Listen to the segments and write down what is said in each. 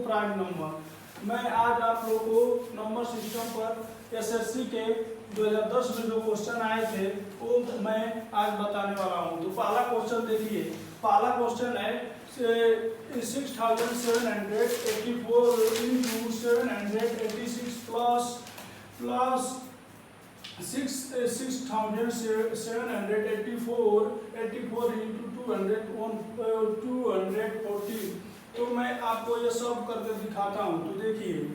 Prime number. मैं आज आप लोगों को नंबर सिस्टम पर एसएससी के 2010 में जो क्वेश्चन आए थे वो मैं आज बताने वाला हूँ। तो पहला क्वेश्चन देखिए, पहला क्वेश्चन है 6784 into 786 plus 6784 into 240। तो मैं आपको ये सब करके दिखाता हूँ। तो देखिए,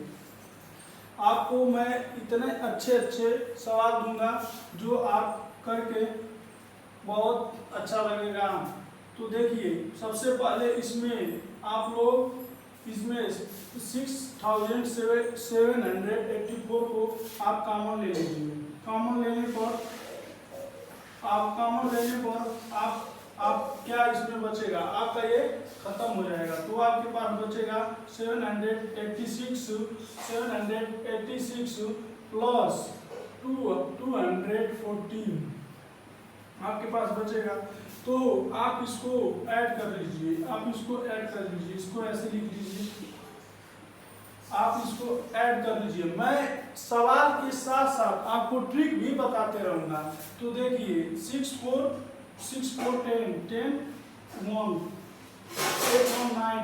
आपको मैं इतने अच्छे सवाल दूंगा जो आप करके बहुत अच्छा लगेगा। तो देखिए, सबसे पहले इसमें आप लोग इसमें 6784 को आप कॉमन ले लीजिए। कॉमन लेने पर आप क्या इसमें बचेगा, आपका ये खत्म हो जाएगा। तो आपके पास बचेगा 786 प्लस 214 आपके पास बचेगा। तो आप इसको ऐड कर लीजिए, इसको ऐसे लिख लीजिए, आप इसको ऐड कर लीजिए। मैं सवाल के साथ साथ आपको ट्रिक भी बताते रहूंगा। तो देखिए 6 4 10 10 1 8 1 9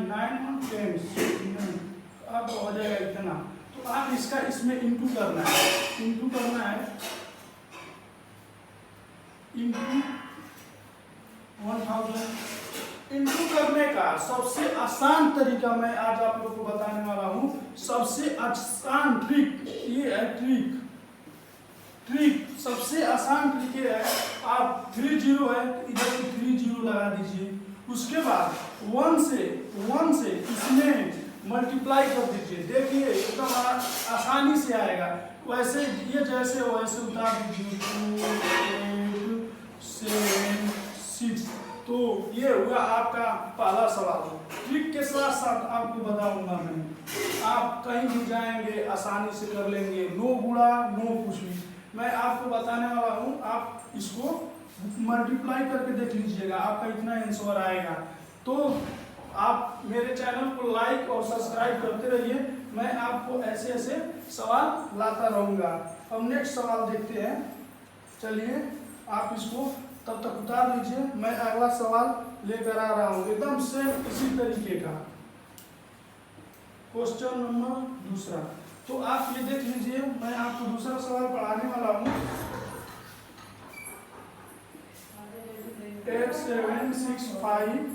9 1 10 अब हो जाएगा इतना। तो आप इसका इसमें इंटू करना है, इंटू इंटू करने का सबसे आसान तरीका मैं आज आप लोग को बताने वाला हूँ। सबसे आसान ट्रिक ये है, ट्रिक सबसे आसान ट्रिक ये है। आप 3 0 है तो इधर 3 0 लगा दीजिए। उसके बाद 1 से इसमें मल्टीप्लाई कर दीजिए। देखिए एकदम आसानी से आएगा। वैसे ये जैसे वैसे उतार दीजिए 2 8 7 6। तो ये हुआ आपका पहला सवाल। ट्रिक के साथ साथ आपको बताऊंगा मैं, आप कहीं भी जाएंगे आसानी से कर लेंगे, नो गुणा नो कुछ भी। मैं आपको बताने वाला हूँ, आप इसको मल्टीप्लाई करके देख लीजिएगा, आपका इतना आंसर आएगा। तो आप मेरे चैनल को लाइक और सब्सक्राइब करते रहिए, मैं आपको ऐसे सवाल लाता रहूँगा। अब नेक्स्ट सवाल देखते हैं। चलिए आप इसको तब तक उतार लीजिए, मैं अगला सवाल लेकर आ रहा हूँ एकदम सेम इसी तरीके का। क्वेश्चन नंबर दूसरा। तो आप ये देख लीजिए, मैं आपको दूसरा सवाल पढ़ाने वाला हूँ। 8765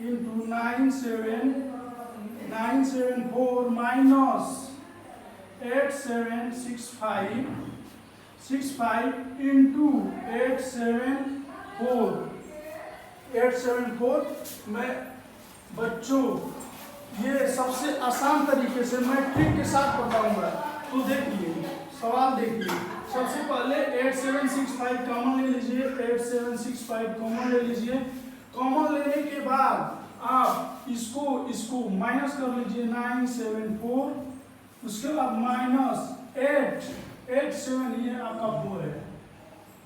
into 974 minus 8765 into 874 मैं बच्चों ये सबसे आसान तरीके से मैं ट्रिक के साथ बताऊंगा। तो देखिए सवाल देखिए, सबसे पहले 8765 कॉमन ले लीजिए, 8765 कॉमन ले लीजिए। कॉमन लेने के बाद आप इसको माइनस कर लीजिए 974। उसके बाद माइनस 87 ये आपका 4 है,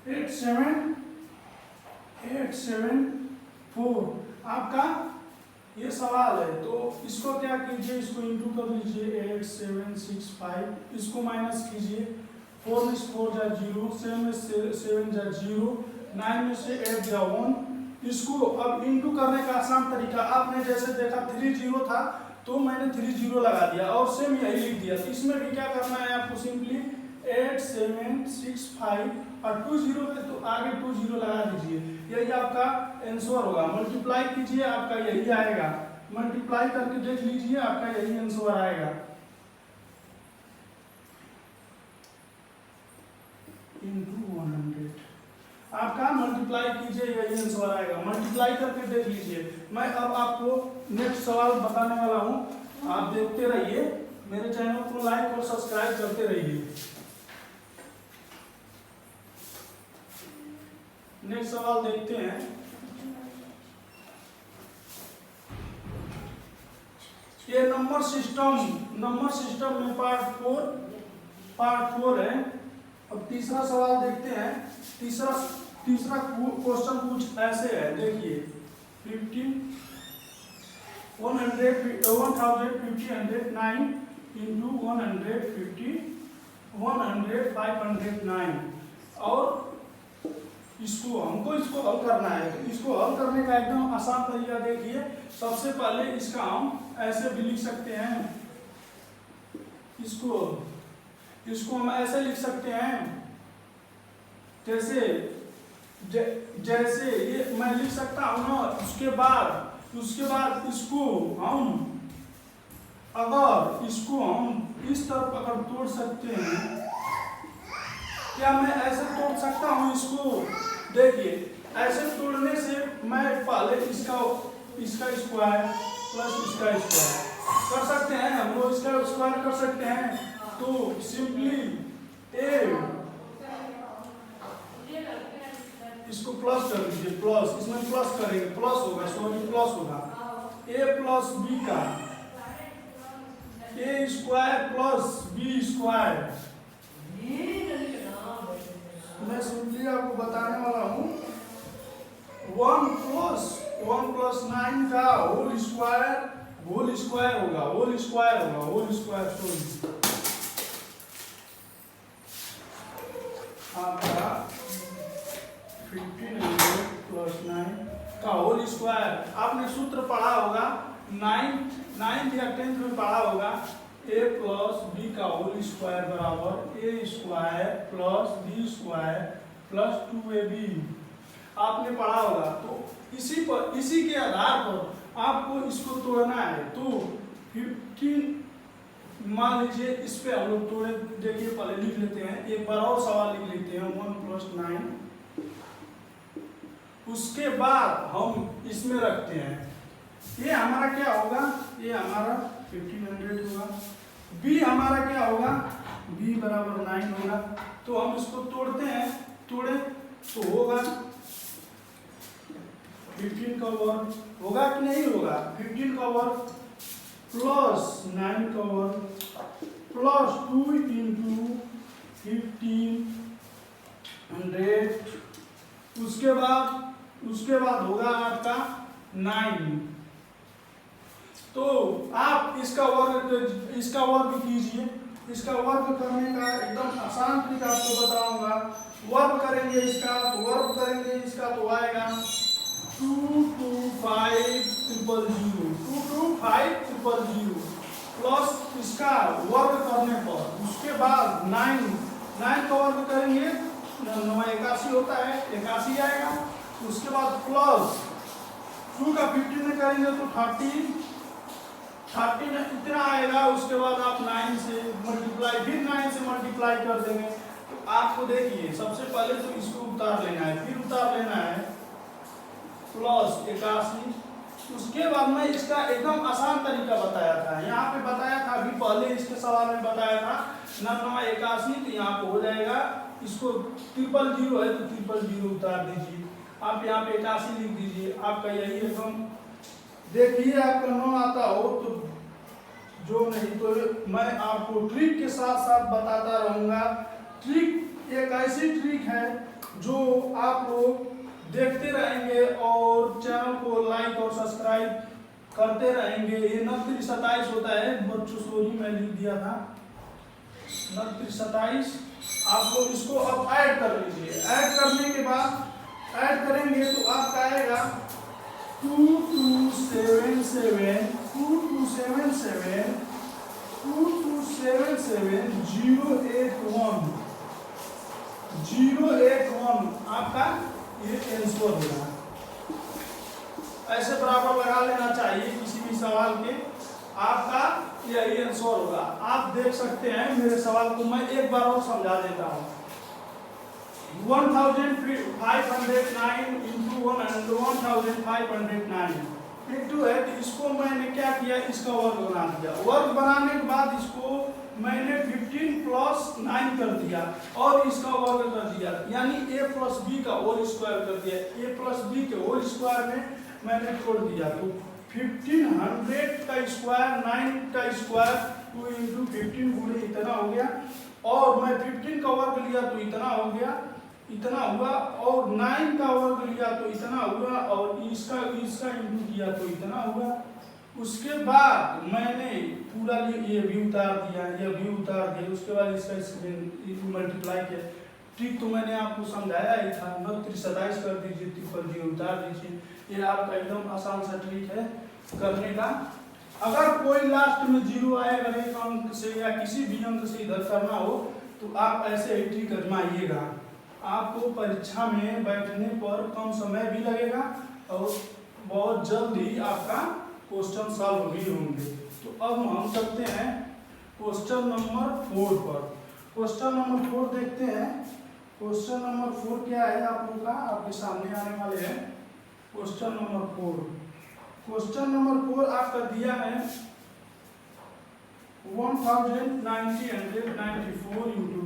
874 आपका ये सवाल है। तो इसको क्या कीजिए, इसको इंटू कर लीजिए 8765, इसको माइनस कीजिए। 4 में 4 जा 0, 7 में 7 जा 0, 9 में से 8 जा 1। इसको अब इंटू करने का आसान तरीका, आपने जैसे देखा 3 0 था तो मैंने 3 0 लगा दिया और सेम यही लिख दिया। तो इसमें भी क्या करना है आपको, सिंपली 8765 और 2 0 पे तो आगे 2 0 लगा दीजिए, यही आपका आंसर होगा। मल्टीप्लाई कीजिए, आपका यही आएगा। मल्टीप्लाई करके देख लीजिए, आपका यही आंसर आएगा। इंटू 100 आपका मल्टीप्लाई कीजिए, यही आंसर आएगा। मल्टीप्लाई करके देख लीजिए। मैं अब आपको नेक्स्ट सवाल बताने वाला हूँ, आप देखते रहिए, मेरे चैनल को लाइक और सब्सक्राइब करते रहिए। नेक्स्ट सवाल देखते हैं। ये नंबर सिस्टम में पार्ट 4 है। अब तीसरा सवाल देखते हैं। तीसरा क्वेश्चन कुछ ऐसे है, देखिए 50 1050 into 150 509। और हमको इसको हल करना है। तो इसको हल करने का एकदम आसान तरीका देखिए। सबसे पहले इसका हम ऐसे भी लिख सकते हैं, इसको हम ऐसे लिख सकते हैं, जैसे ये मैं लिख सकता हूँ ना। उसके बाद इसको हम इस तरफ अगर तोड़ सकते हैं, क्या मैं ऐसे तोड़ सकता हूँ इसको? देखिए, ऐसे तोड़ने से मैं पहले इसका स्क्वायर प्लस इसका स्क्वायर कर सकते हैं, हम लोग इसका स्क्वायर कर सकते हैं। तो सिंपली इसको प्लस कर दीजिए, प्लस इसमें प्लस करेंगे, प्लस होगा a प्लस बी का a square plus B square. मैं सिंपली आपको बताने वाला हूँ 1 प्लस 9 का होल स्क्वायर होगा, आपका 1500 प्लस 9 का होल स्क्वायर। आपने सूत्र पढ़ा होगा, 9th या 10th में पढ़ा होगा, a प्लस बी का होल स्क्वायर बराबर a square plus B square plus 2ab आपने पढ़ा होगा। तो इसी के आधार पर आपको इसको तोड़ना है। तो 15 मान लीजिए, इस पे हम लोग तोड़े। देखिए, पहले लिख लेते हैं, एक बार और सवाल लिख लेते हैं, 1 प्लस 9। उसके बाद हम इसमें रखते हैं, ये हमारा क्या होगा, ये हमारा 1500 होगा। b हमारा क्या होगा, b बराबर 9 होगा। तो हम इसको तोड़ते हैं, तो होगा 15 का वर्ग होगा कि नहीं होगा, 15 का वर्ग प्लस 9 का वर्ग प्लस 2 इंटू 1500। उसके बाद होगा आपका 9। तो आप इसका वर्ग कीजिए। इसका वर्ग करने का एकदम आसान तरीका आपको बताऊंगा। वर्ग करेंगे इसका तो आएगा 225,000 प्लस इसका वर्ग करने पर, उसके बाद 9 का वर्ग करेंगे, 9 81 होता है, 81 आएगा। उसके बाद प्लस 2 का 15 में करेंगे तो 13 इतना आएगा। उसके बाद आप 9 से मल्टीप्लाई कर देंगे। तो आपको देखिए, सबसे पहले तो इसको उतार लेना है, फिर उतार लेना है प्लस 81। उसके बाद मैं इसका एकदम आसान तरीका बताया था, यहाँ पे बताया था, अभी पहले इसके सवाल में बताया था 9 81। तो यहाँ पे हो जाएगा, इसको 000 है तो 000 उतार दीजिए, आप यहाँ पे 81 लिख दीजिए। आपका यही एकदम, देखिए आपका 9 आता हो तो जो नहीं तो मैं आपको ट्रिक के साथ बताता रहूँगा। ट्रिक एक ऐसी ट्रिक है जो आप लोग देखते रहेंगे और चैनल को लाइक और सब्सक्राइब करते रहेंगे। ये 2927 होता है बच्चों, सॉरी मैं लिख दिया था 2927। आपको इसको अब ऐड कर लीजिए। ऐड करने के बाद ऐड करेंगे तो आपका आएगा 2277,081 आपका ये आंसर होगा। ऐसे बराबर लगा लेना चाहिए किसी भी सवाल के, आपका यही आंसर होगा। आप देख सकते हैं मेरे सवाल को, मैं एक बार और समझा देता हूँ। 1509 into 1509 इनटू है। तो इसको मैंने क्या किया, इसका वर्ग बना दिया। वर्ग बनाने के बाद इसको मैंने 15 प्लस 9 कर दिया और इसका वर्ग कर दिया, यानी a प्लस बी का होल स्क्वायर कर दिया। a प्लस बी के होल स्क्वायर में मैंने छोड़ दिया। तो 1500 का स्क्वायर 9 का स्क्वायर 2 इंटू 15 गुणे इतना हो गया। और मैं 15 का वर्ग लिया तो इतना हो गया, इतना हुआ। और 9 का वर्ग लिया तो इतना हुआ। और इसका इंटू किया तो इतना हुआ। उसके बाद मैंने पूरा ये भी उतार दिया, ये भी उतार दिया, उसके बाद इसका मल्टीप्लाई किया। ट्रिक तो मैंने आपको समझाया ही था, 9 × 27 कर दीजिए, 0 उतार दीजिए। ये आपका एकदम आसान सा ट्रिक है करने का। अगर कोई लास्ट में 0 आए, अगर एक अंक से या किसी भी अंक से इधर करना हो तो आप ऐसे ही ट्रिक आजमाइएगा। आपको परीक्षा में बैठने पर कम समय भी लगेगा और बहुत जल्दी आपका क्वेश्चन सॉल्व भी होंगे। तो अब हम चलते हैं क्वेश्चन नंबर 4 पर। क्वेश्चन नंबर 4 देखते हैं। क्वेश्चन नंबर 4 क्या है आप लोगों का, आपके सामने आने वाले हैं। क्वेश्चन नंबर 4, क्वेश्चन नंबर 4 आपका दिया है 1090 194 into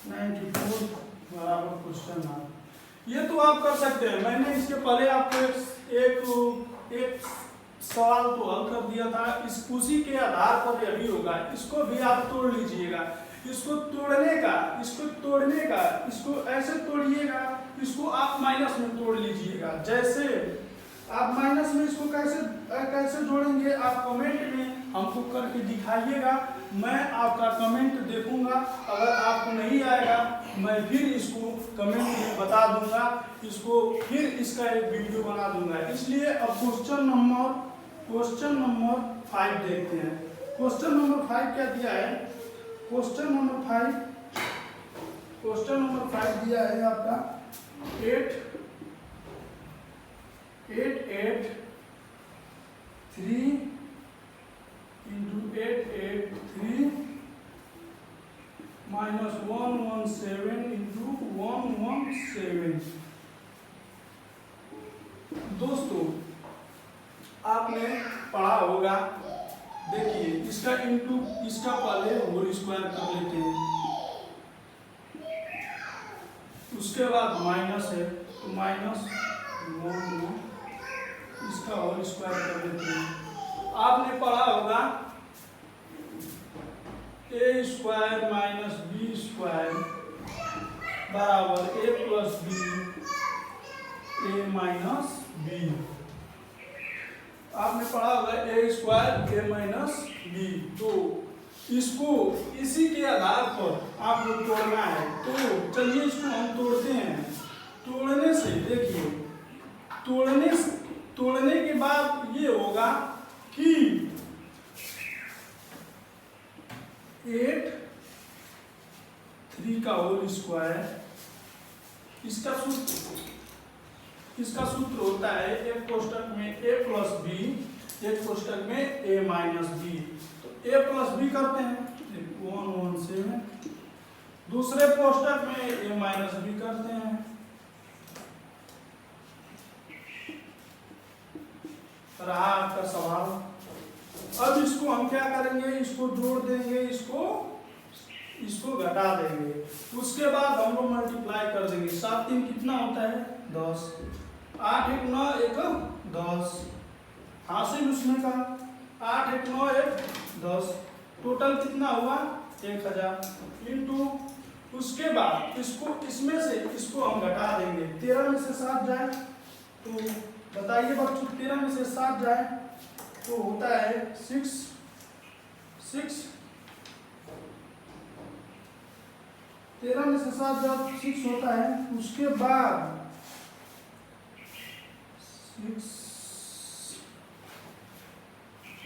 94 बराबर क्वेश्चन मार्क। ये तो आप कर सकते हैं। मैंने इसके पहले आपको एक सवाल तो हल कर दिया था, उसी के आधार पर यह भी होगा। इसको भी आप तोड़ लीजिएगा। इसको तोड़ने का इसको ऐसे तोड़िएगा, इसको आप माइनस में तोड़ लीजिएगा। जैसे आप माइनस में इसको कैसे जोड़ेंगे, आप कमेंट में हमको करके दिखाइएगा। मैं आपका कमेंट देखूंगा। अगर आपको नहीं आएगा मैं फिर इसको कमेंट में बता दूंगा, इसको फिर इसका एक वीडियो बना दूंगा। इसलिए अब क्वेश्चन नंबर 5 देखते हैं। क्वेश्चन नंबर 5 क्या दिया है? क्वेश्चन नंबर 5 दिया है आपका 8 8 8 3 into 8 8 3 minus 117 into 117। दोस्तों आपने पढ़ा होगा, देखिए इसका पहले होल स्क्वायर कर लेते हैं, उसके बाद माइनस है तो माइनस 1 इसका होल स्क्वायर कर लेते हैं। आपने पढ़ा होगा a square minus B square बराबर a plus B a minus B. आपने पढ़ा होगा a square a minus B. तो इसको इसी के आधार पर आपको तोड़ना है। तो चलिए इसको हम तोड़ते हैं। तोड़ने से देखिए, तोड़ने के बाद ये होगा कि 8 3 का होल स्क्वायर, इसका सूत्र होता है एक कोष्टक में a प्लस बी, एक कोष्टक में a माइनस बी। तो a प्लस बी करते हैं 117, दूसरे कोष्टक में a माइनस बी करते हैं। रहा आपका सवाल। अब इसको हम क्या करेंगे, इसको जोड़ देंगे, इसको घटा देंगे, उसके बाद हम लोग मल्टीप्लाई कर देंगे। 7 3 कितना होता है 10, 8 1 9 1 10, हासिल उसमें का 8 1 9 1 10, टोटल कितना हुआ 1000 इंटू, उसके बाद इसमें से इसको हम घटा देंगे। 13 में से 7 जाए तो बताइए बच्चों, 13 में से 7 जाए तो होता है 6 13 में से 7 जब 6 होता है, उसके बाद 6,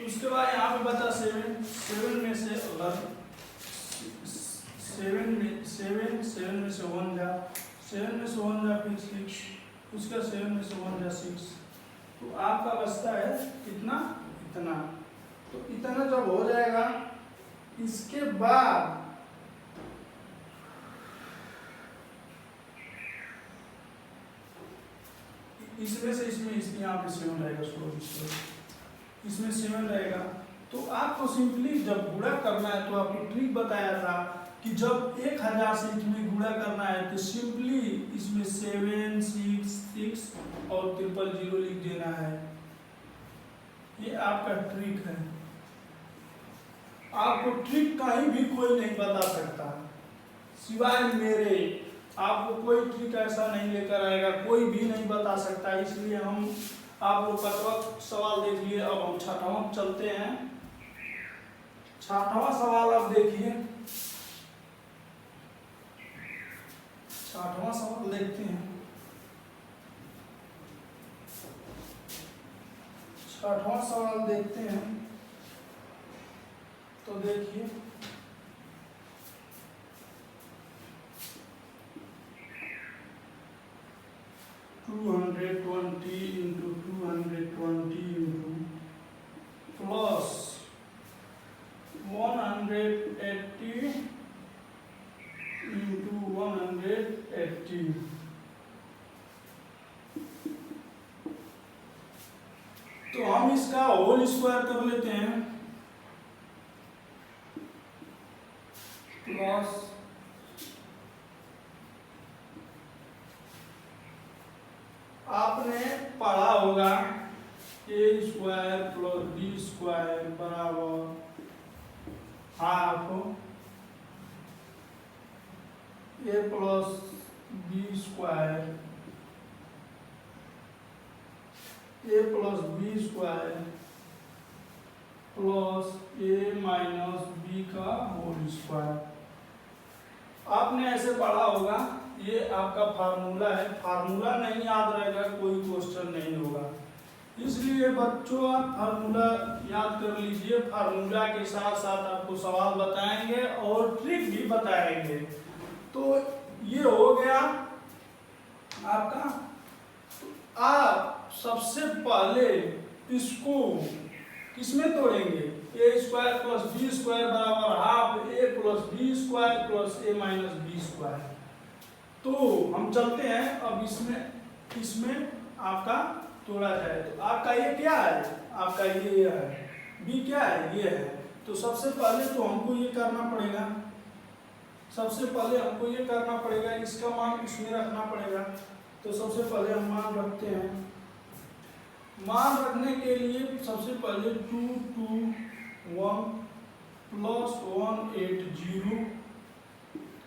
उसके बाद यहाँ पे बचा 7 में से अगर 7 में से 1 जा, 7 में से 1 जा फिर 6, उसका 7 में से 1 जा 6, तो आपका बचता है कितना, इतना। तो इतना जब हो जाएगा, इसके बाद इसमें से इसमें यहाँ पे 7 रहेगा, इसमें 7 रहेगा। तो आपको सिंपली जब गुणा करना है, तो आपको ट्रिक बताया था कि जब 1000 से इसमें गुणा करना है तो सिंपली इसमें 7 6 6 और 000 लिख देना है। ये आपका ट्रिक है। आपको ट्रिक कहीं भी कोई नहीं बता सकता। सिवाय मेरे। आपको कोई ट्रिक ऐसा नहीं लेकर आएगा, कोई भी नहीं बता सकता। इसलिए हम आप लोग 5वां सवाल देख लिए। अब हम 6वां चलते हैं। 6वां सवाल आप देखिए। 6वां सवाल देखते हैं। 6वां सवाल देखते हैं तो देखिए 220 into 220 into plus 180 into 180। तो हम इसका होल स्क्वायर कर लेते हैं। प्लस आपने पढ़ा होगा a square plus b square बराबर half a plus b square a plus b square plus a minus b का होल स्क्वायर। आपने ऐसे पढ़ा होगा, ये आपका फार्मूला है। फार्मूला नहीं याद रहेगा कोई क्वेश्चन नहीं होगा, इसलिए बच्चों आप फार्मूला याद कर लीजिए। फार्मूला के साथ साथ आपको सवाल बताएंगे और ट्रिक भी बताएंगे। तो ये हो गया आपका। तो आप सबसे पहले इसको किसमें तोड़ेंगे? a square plus b square बराबर half a plus b square plus a minus b square. तो हम चलते हैं अब इसमें आपका तोड़ा जाए। तो आपका ये क्या है? आपका ये है। b क्या है? ये है। तो सबसे पहले तो हमको ये करना पड़ेगा। सबसे पहले हमको ये करना पड़ेगा, इसका मान इसमें रखना पड़ेगा। तो सबसे पहले हम मान रखते हैं। मान रखने के लिए सबसे पहले 221 प्लस 180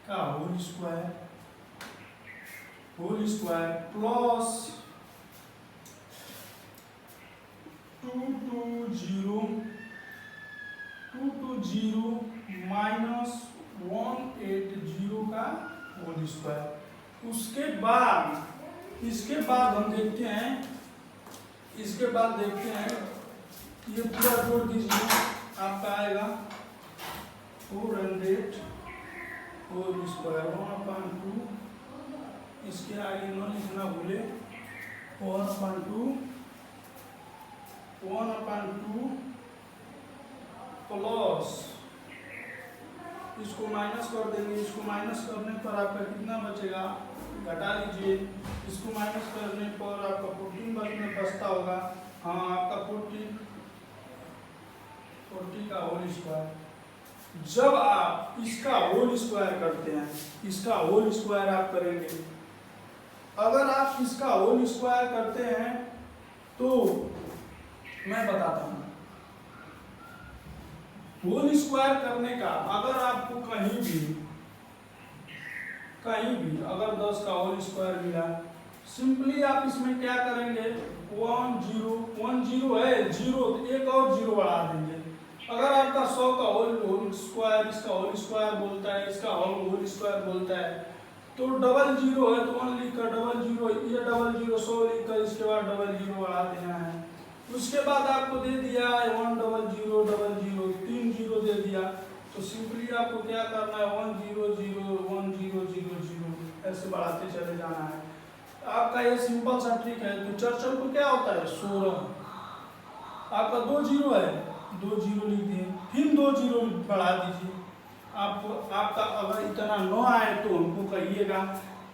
का होल स्क्वायर प्लस 220 माइनस 180 का होल स्क्वायर। उसके बाद इसके बाद हम देखते हैं, इसके बाद देखते हैं ये पूरा जोड़ दीजिए। आपका आएगा 400 होल स्क्वायर 1/2। इसके आगे न लिखना भूले। 1/2 प्लस इसको माइनस कर देंगे। इसको माइनस करने पर आपका कितना बचेगा? घटा लीजिए। इसको माइनस करने पर आपका 14 बचता होगा। हाँ, आपका 40 का होल स्क्वायर। जब आप इसका होल स्क्वायर करते हैं, इसका होल स्क्वायर आप करेंगे, अगर आप इसका होल स्क्वायर करते हैं तो मैं बताता हूँ। होल स्क्वायर करने का अगर आपको कहीं भी अगर 10 का होल स्क्वायर मिला, सिंपली आप इसमें क्या करेंगे? 10 है, 0 एक और 0 बढ़ा देंगे। अगर आपका 100 का होल स्क्वायर, इसका होल स्क्वायर बोलता है, इसका होल स्क्वायर बोलता है, तो 0 है तो 1 लिखकर 0, ये 0 100 लिखकर इसके बाद 0 बढ़ा देना है। उसके बाद आपको दे दिया 100 3 0 दे दिया। तो सिंपली आपको क्या करना है? 1 0 0 1 0 0 0 ऐसे बढ़ाते चले जाना है। आपका ये सिंपल सा ट्रिक है। तो चर्चल को क्या होता है? 16। आपका 2 0 है, 2 0 लिख दिए, फिर 2 0 बढ़ा दीजिए। आपको आपका अगर इतना न आए तो हमको कहिएगा।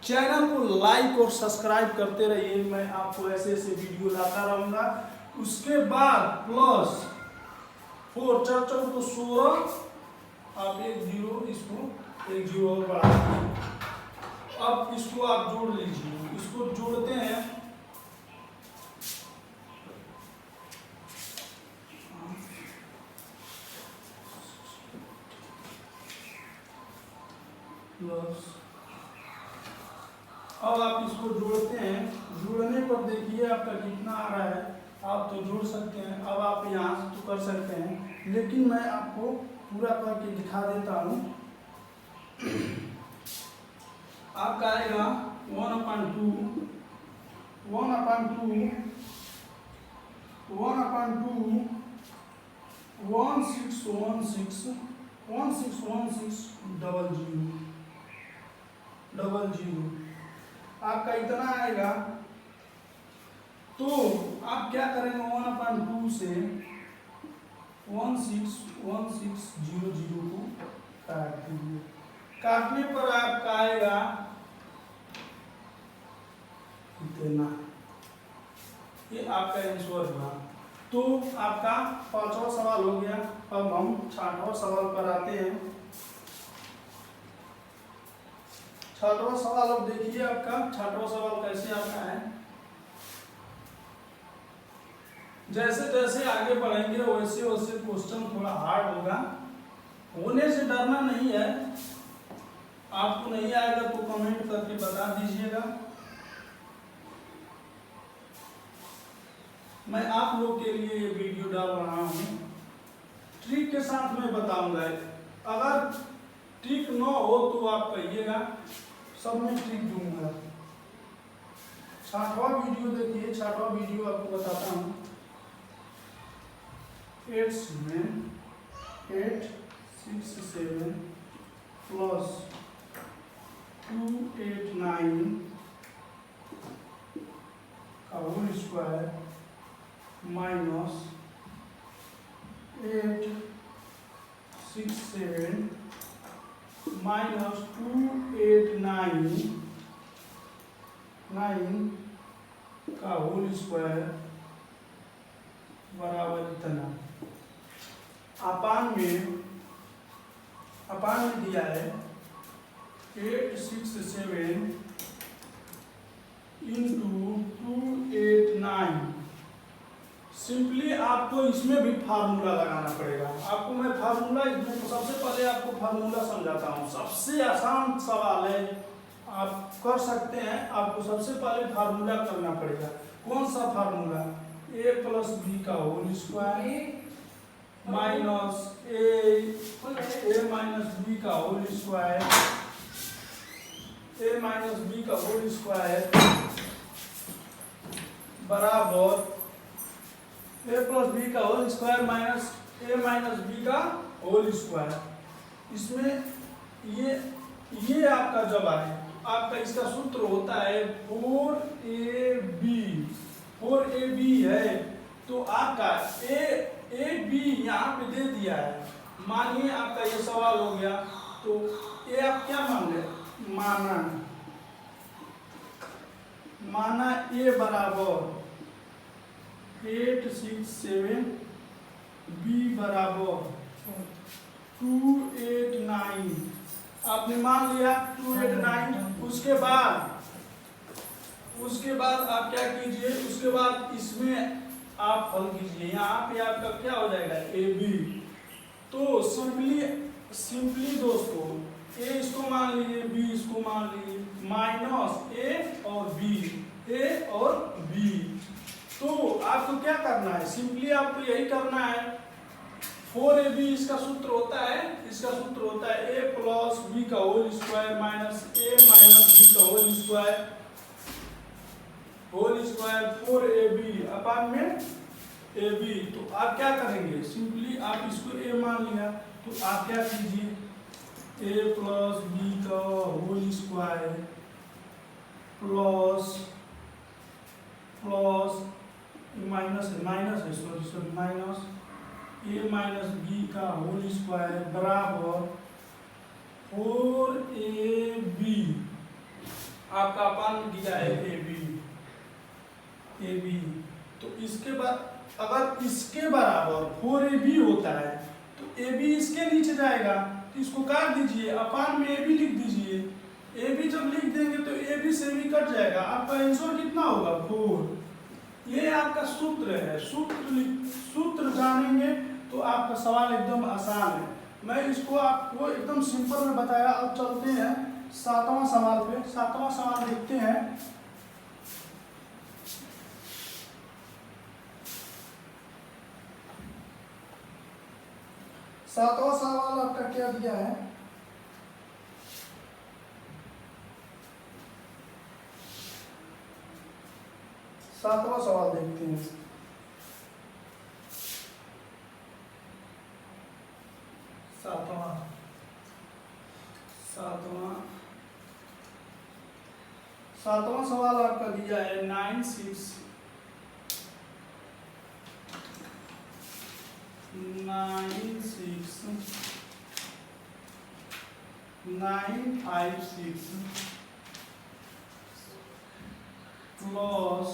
चैनल को लाइक और सब्सक्राइब करते रहिए। मैं आपको ऐसे वीडियो लाता रहूँगा। उसके बाद प्लस 4 चर्चल को 16, आप 1 0 इसको 1 0 और बढ़ा दीजिए। अब इसको आप जोड़ लीजिए। इसको जोड़ते हैं प्लस अब आप इसको जोड़ते हैं, जोड़ने पर देखिए आपका कितना आ रहा है। आप तो जोड़ सकते हैं, अब आप यहाँ से तो कर सकते हैं, लेकिन मैं आपको पूरा करके दिखा देता हूँ। आपका आएगा 1/2 1616 00 आपका इतना आएगा। तो आप क्या करेंगे, 1/2 से 161600 को काट दीजिए। काटने पर आपका आएगा इतना, ये आपका आंसर हुआ। तो आपका 5वां सवाल हो गया। अब हम 6वां सवाल पर आते हैं। 6वां सवाल अब देखिए आपका 6वां सवाल कैसे आता है। जैसे जैसे आगे बढ़ेंगे वैसे वैसे क्वेश्चन थोड़ा हार्ड होगा, होने से डरना नहीं है। आपको नहीं आएगा तो कमेंट करके बता दीजिएगा, मैं आप लोग के लिए ये वीडियो डाल रहा हूँ। ट्रिक के साथ मैं बताऊंगा, अगर ट्रिक न हो तो आप कहिएगा, सब में ट्रिक दूंगा। 6वां वीडियो देखिए, 6वां वीडियो आपको बताता हूँ। 8 6 7 प्लस 2 8 9 का होल स्क्वायर माइनस 8 6 7 माइनस 2 8 9 का होल स्क्वायर बराबर इतना। अपान में दिया है 8 6 7 इंटू 2 8 9। सिंपली आपको इसमें भी फार्मूला लगाना पड़ेगा। आपको मैं फार्मूला इसमें तो सबसे पहले आपको फार्मूला समझाता हूँ। सबसे आसान सवाल है, आप कर सकते हैं। आपको सबसे पहले फार्मूला करना पड़ेगा। कौन सा फार्मूला? a प्लस बी का whole square minus A minus B का whole square, a minus B का होल स्क्वायर बराबर a प्लस बी का whole square minus a minus B का होल स्क्वायर। इसमें ये आपका जब आए, आपका इसका सूत्र होता है 4ab है। तो आपका ए बी यहाँ पे दे दिया है। मानिए आपका ये सवाल हो गया, तो ये आप क्या मान ले, माना ए बराबर 8 6 7 बी बराबर 2 8 9 आपने मान लिया 2 8 9। उसके बाद आप क्या कीजिए, उसके बाद इसमें आप हल कीजिए। यहाँ पे आपका क्या हो जाएगा, ए बी। तो सिंपली दोस्तों, ए इसको मान लीजिए, बी इसको मान लीजिए, माइनस ए और बी। तो आपको क्या करना है, सिंपली आपको यही करना है। 4ab इसका सूत्र होता है, a प्लस बी का whole square minus a minus B का होल स्क्वायर 4ab अपान में ab। तो आप क्या करेंगे, सिंपली आप इसको a मान लिया, तो आप क्या कीजिए, a प्लस बी का whole square plus minus minus a minus B का होल स्क्वायर बराबर 4ab आपका अपान दिया है ab। तो इसके बाद अगर इसके बराबर 4ab होता है तो ab इसके नीचे जाएगा, तो इसको काट दीजिए, अपान में ab लिख दीजिए। ab जब लिख देंगे तो ab से भी कट जाएगा, आपका आंसर कितना होगा 4। ये आपका सूत्र है। सूत्र जानेंगे तो आपका सवाल एकदम आसान है। मैं इसको आपको एकदम सिंपल में बताया। अब चलते हैं सातवां सवाल पे। सातवां सवाल देखते हैं। सातवां सवाल आपका क्या दिया है? सातवां सवाल देखते हैं। सातवां सातवां सातवां सवाल आपका दिया है 956 plus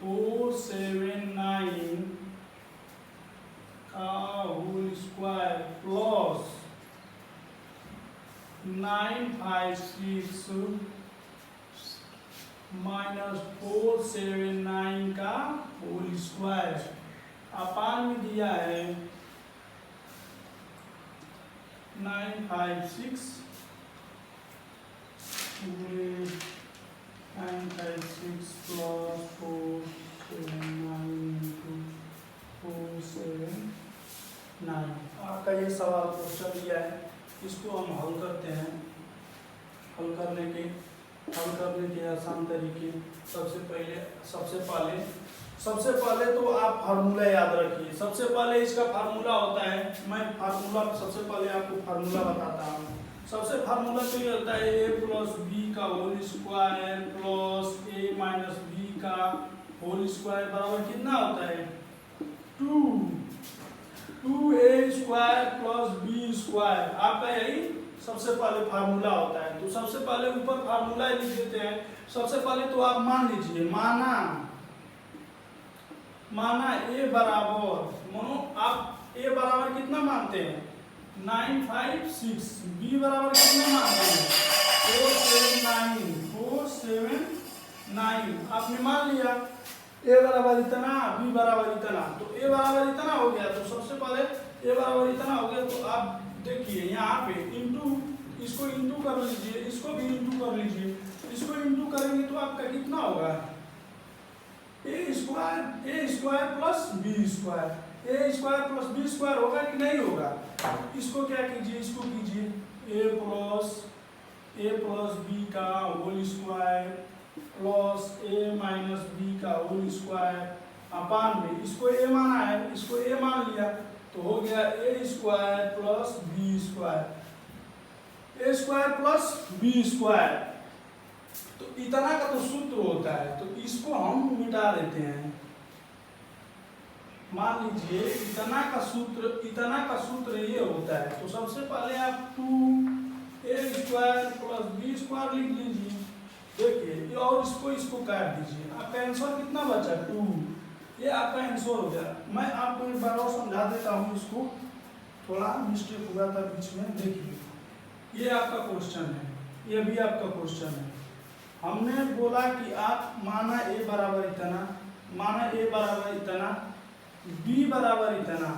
479 का होल स्क्वायर प्लस 956 माइनस 479 का होल स्क्वायर अपान में दिया है 956 plus 479 आपका ये सवाल क्वेश्चन दिया है। इसको हम हल करते हैं। हल करने के आसान तरीके सबसे पहले तो आप फार्मूला याद रखिए। सबसे पहले इसका फार्मूला होता है, मैं सबसे पहले आपको फार्मूला बताता हूँ। सबसे फार्मूला तो ये होता है a प्लस बी का whole square plus a minus B का होल स्क्वायर बराबर कितना होता है 2a square plus B square. आपका यही सबसे पहले फार्मूला होता है। तो सबसे पहले ऊपर फार्मूला लिख देते हैं। सबसे पहले तो आप मान लीजिए, माना a बराबर, मानो आप a बराबर कितना मानते हैं 956, b बराबर कितना मानते हैं 479 आपने मान लिया। a बराबर इतना, b बराबर इतना, तो a बराबर इतना हो गया। तो सबसे पहले a बराबर इतना हो गया। तो आप देखिए यहाँ पे इसको इंटू कर लीजिए, इसको भी इंटू कर लीजिए। इसको इंटू करेंगे तो आपका कितना होगा a square plus B square. a square plus B square होगा कि नहीं होगा? इसको क्या कीजिए, इसको कीजिए a प्लस बी का whole square plus a minus B का होल स्क्वायर अपान में, इसको a माना है, इसको a मान लिया तो हो गया a square plus B square, a square plus B square. तो इतना का तो सूत्र होता है, तो इसको हम मिटा देते हैं। मान लीजिए इतना का सूत्र ये होता है। तो सबसे पहले आप 2a square plus B square लिख लीजिए। देखिए और इसको काट दीजिए। आपका आंसर कितना बचा 2। ये आपका आंसर हो गया। मैं आपको एक बार और समझा देता हूँ। इसको थोड़ा मिस्टेक हुआ था बीच में। देखिए ये आपका क्वेश्चन है, ये भी आपका क्वेश्चन है। हमने बोला कि आप माना a बराबर इतना, b बराबर इतना।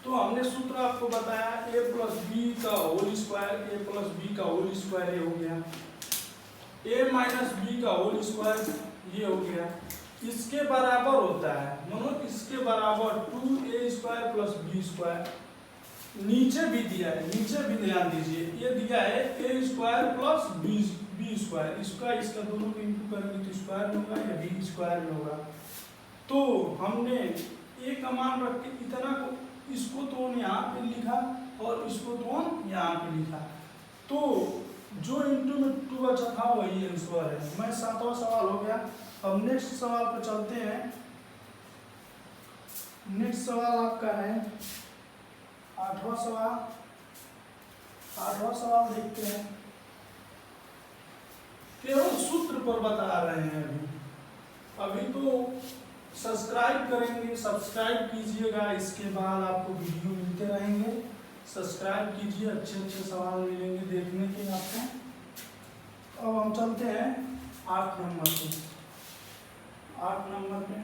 तो हमने सूत्र आपको बताया a प्लस बी का whole square, a plus B का होल स्क्वायर ये हो गया, a माइनस बी का होल स्क्वायर ये हो गया। इसके बराबर होता है, मानो इसके बराबर 2a square plus B square. नीचे भी दिया है, नीचे भी ध्यान दीजिए, ये दिया है a square plus B square. इसका दोनों को इंटू करेंगे तो स्क्वायर में होगा या बी स्क्वायर में होगा। तो हमने a का मान रख के इतना को, इसको तो यहाँ पे लिखा और इसको तो यहाँ पे लिखा। तो जो इंटू में 2 बचा था वही आंसर है। मैं सातवां सवाल हो गया। अब नेक्स्ट सवाल पर चलते हैं। नेक्स्ट सवाल आपका है आठवां सवाल देखते हैं। केवल सूत्र पर बता रहे हैं। अभी तो सब्सक्राइब करेंगे, सब्सक्राइब कीजिएगा। इसके बाद आपको वीडियो मिलते रहेंगे। सब्सक्राइब कीजिए, अच्छे सवाल मिलेंगे देखने के आपको। अब हम चलते हैं 8 नंबर पे। 8 नंबर पे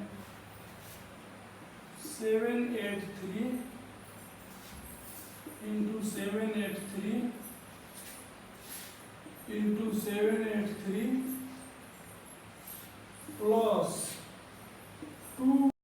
783 into 783 इंटू 783 प्लस 2